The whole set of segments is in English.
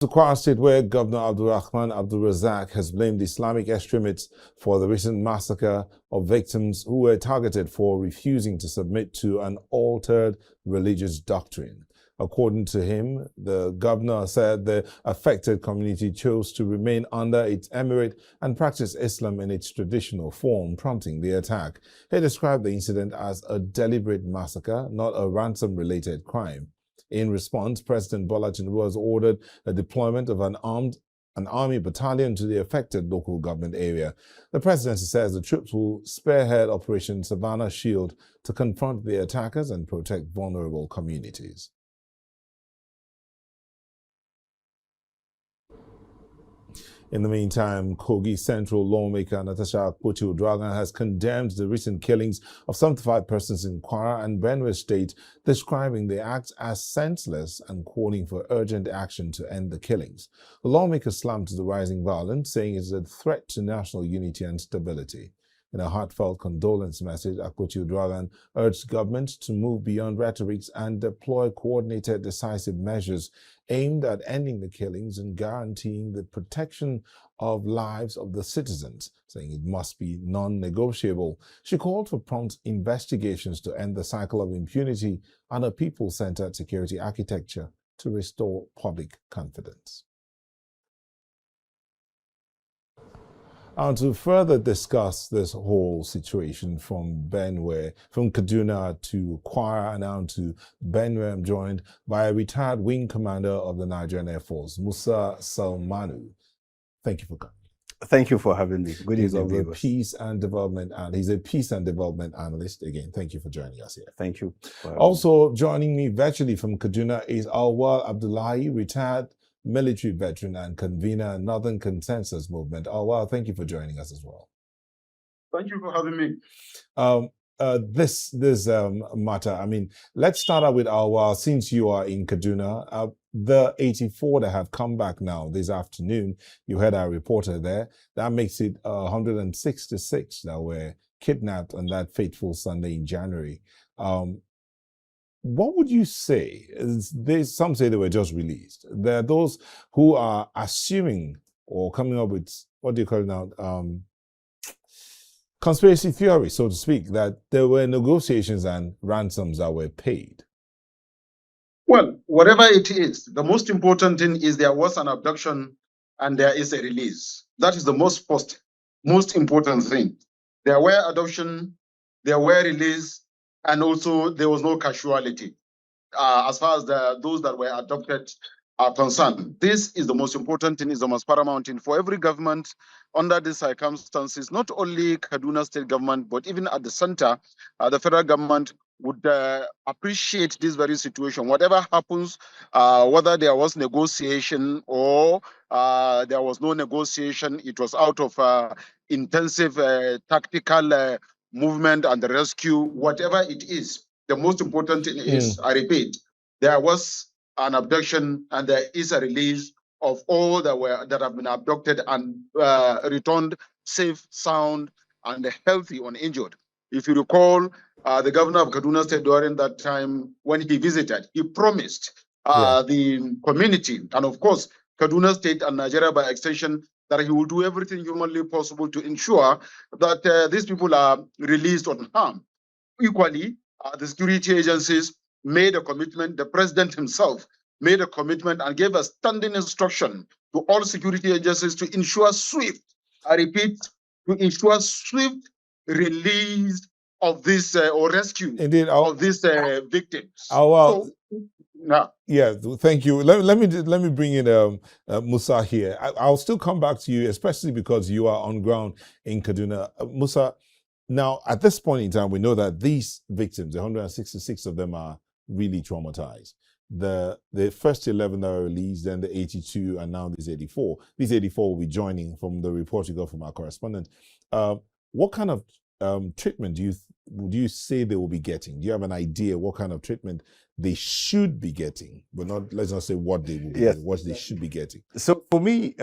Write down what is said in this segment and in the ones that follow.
The Kwara State, where Governor Abdulrahman Abdulrazaq has blamed Islamic extremists for the recent massacre of victims who were targeted for refusing to submit to an altered religious doctrine. According to him, the governor said the affected community chose to remain under its emirate and practice Islam in its traditional form, prompting the attack. He described the incident as a deliberate massacre, not a ransom-related crime. In response, President Bola Tinubu has ordered the deployment of an army battalion to the affected local government area. The presidency says the troops will spearhead Operation Savannah Shield to confront the attackers and protect vulnerable communities. In the meantime, Kogi Central lawmaker Natasha Akpoti-Uduaghan has condemned the recent killings of 75 persons in Kwara and Benue State, describing the acts as senseless and calling for urgent action to end the killings. The lawmaker slammed the rising violence, saying it is a threat to national unity and stability. In a heartfelt condolence message, Akpoti-Uduaghan urged government to move beyond rhetorics and deploy coordinated, decisive measures aimed at ending the killings and guaranteeing the protection of lives of the citizens, saying it must be non-negotiable. She called for prompt investigations to end the cycle of impunity and a people-centered security architecture to restore public confidence. And to further discuss this whole situation from Benue, from Kaduna to Kwara and down to Benue, I'm joined by a retired wing commander of the Nigerian Air Force, Musa Salmamu. Thank you for coming. Thank you for having me. Good evening, viewers. He's a peace and development analyst. Again, thank you for joining us here. Thank you. Also joining me virtually from Kaduna is Auwal Abdullahi, retired military veteran and convener Northern Consensus Movement. Auwal, thank you for joining us as well. Thank you for having me. This matter, I mean, let's start out with Auwal. Since you are in Kaduna, the 84 that have come back now this afternoon, you heard our reporter there, that makes it 166 that were kidnapped on that fateful Sunday in January. What would you say? Some say they were just released. There are those who are assuming or coming up with, what do you call it now, conspiracy theory, so to speak, that there were negotiations and ransoms that were paid. Well, whatever it is, the most important thing is there was an abduction and there is a release. That is the most important thing. There were abduction, there were release, and also there was no casualty as far as those that were adopted are concerned. This is the most important thing, is the most paramount thing for every government under these circumstances, not only Kaduna State government, but even at the center, the federal government would appreciate this very situation. Whatever happens, whether there was negotiation or there was no negotiation, it was out of intensive tactical movement and the rescue, whatever it is, the most important thing is, I repeat, there was an abduction and there is a release of all that have been abducted and returned safe, sound, and healthy, uninjured. If you recall, the governor of Kaduna State during that time, when he visited, he promised the community, and of course, Kaduna State and Nigeria by extension, that he will do everything humanly possible to ensure that these people are released unharmed. Equally, the security agencies made a commitment. The president himself made a commitment and gave a standing instruction to all security agencies to ensure swift, I repeat, to ensure swift release of this or rescue of these victims. Yeah, thank you. Let me bring in Musa here. I'll still come back to you, especially because you are on ground in Kaduna. Musa, now at this point in time, we know that these victims, 166 of them, are really traumatized. The first 11 that were released, then the 82, and now these 84. These 84 will be joining from the report you got from our correspondent. What kind of treatment would you say they will be getting? Do you have an idea what kind of treatment they should be getting, but let's not say what they will be getting, what they should be getting? So for me,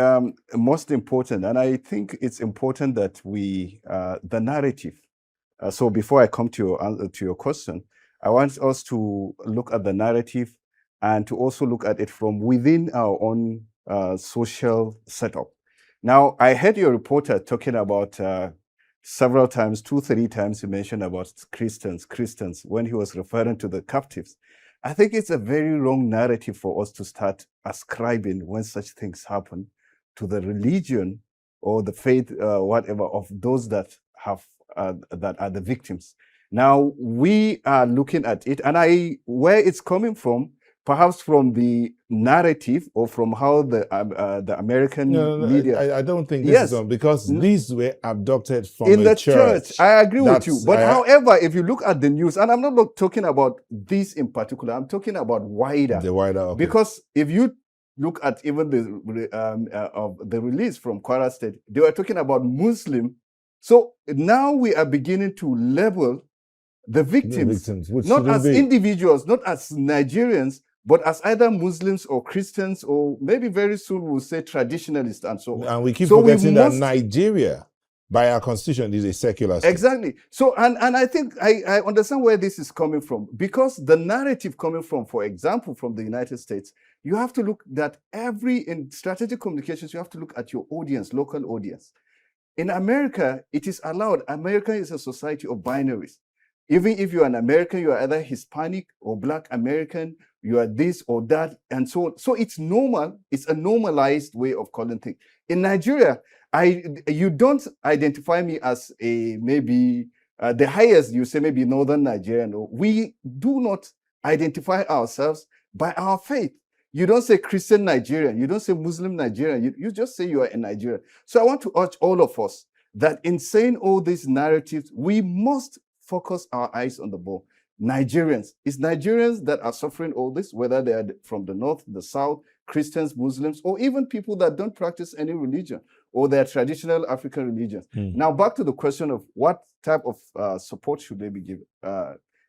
most important, and I think it's important that we, the narrative. So before I come to your question, I want us to look at the narrative and to also look at it from within our own social setup. Now, I heard your reporter talking about several times, 2-3 times, he mentioned about Christians when he was referring to the captives. I think it's a very wrong narrative for us to start ascribing when such things happen to the religion or the faith, whatever, of those that have that are the victims. Now we are looking at it, and where it's coming from, perhaps from the narrative or from how the American media. I don't think this Yes. is on, because these were abducted from in a the church. I agree with you. But however, if you look at the news, and I'm not talking about this in particular, I'm talking about wider. The wider, okay. Because if you look at even the release from Kwara State, they were talking about Muslim. So now we are beginning to label the victims not as individuals, not as Nigerians, but as either Muslims or Christians, or maybe very soon we'll say traditionalists and so on. And we keep forgetting that Nigeria, by our constitution, is a secular state. Exactly. So, and I think I understand where this is coming from, because the narrative coming from, for example, from the United States, you have to look at in strategic communications, you have to look at your audience, local audience. In America, it is allowed. America is a society of binaries. Even if you're an American, you are either Hispanic or Black American, you are this or that, and so on. So it's normal. It's a normalized way of calling things. In Nigeria, you don't identify me as maybe the highest, you say maybe Northern Nigerian. We do not identify ourselves by our faith. You don't say Christian Nigerian. You don't say Muslim Nigerian. You just say you are a Nigerian. So I want to urge all of us that in saying all these narratives, we must focus our eyes on the ball. Nigerians. It's Nigerians that are suffering all this, whether they are from the north, the south, Christians, Muslims, or even people that don't practice any religion or their traditional African religions. Now, back to the question of what type of support should they be given?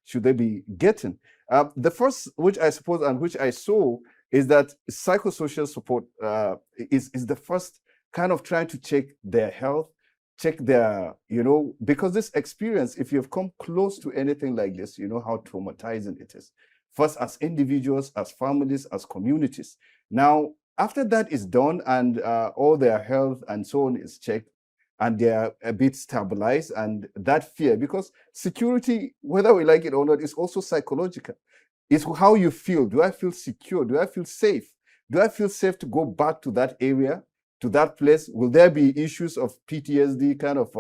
Should they be getting? The first, which I suppose and which I saw, is that psychosocial support is the first kind of trying to check their health, check their, because this experience, if you've come close to anything like this, you know how traumatizing it is. First as individuals, as families, as communities. Now, after that is done and all their health and so on is checked, and they're a bit stabilized, and that fear, because security, whether we like it or not, is also psychological. It's how you feel. Do I feel secure? Do I feel safe? Do I feel safe to go back to that area, to that place? Will there be issues of PTSD, kind of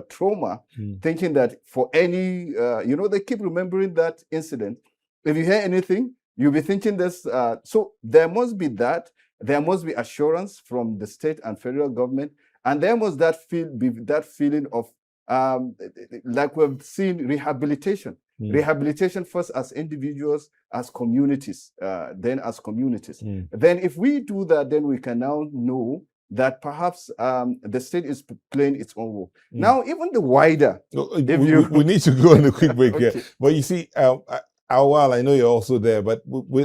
trauma, thinking that for any, they keep remembering that incident. If you hear anything, you'll be thinking this. So there must be that. There must be assurance from the state and federal government. And there must be that feeling of, like we've seen, rehabilitation. Rehabilitation first as individuals, as communities, then as communities. Then if we do that, then we can now know that perhaps the state is playing its own role. Now, even the wider... we need to go on a quick break here. But you see, Auwal, I know you're also there, but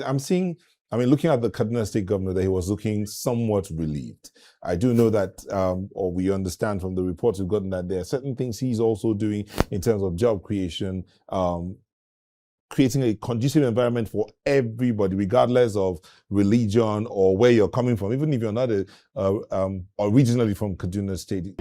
I'm seeing... looking at the Kaduna state governor, that he was looking somewhat relieved. I do know that, or we understand from the reports we've gotten, that there are certain things he's also doing in terms of job creation, creating a conducive environment for everybody, regardless of religion or where you're coming from, even if you're not originally from Kaduna State.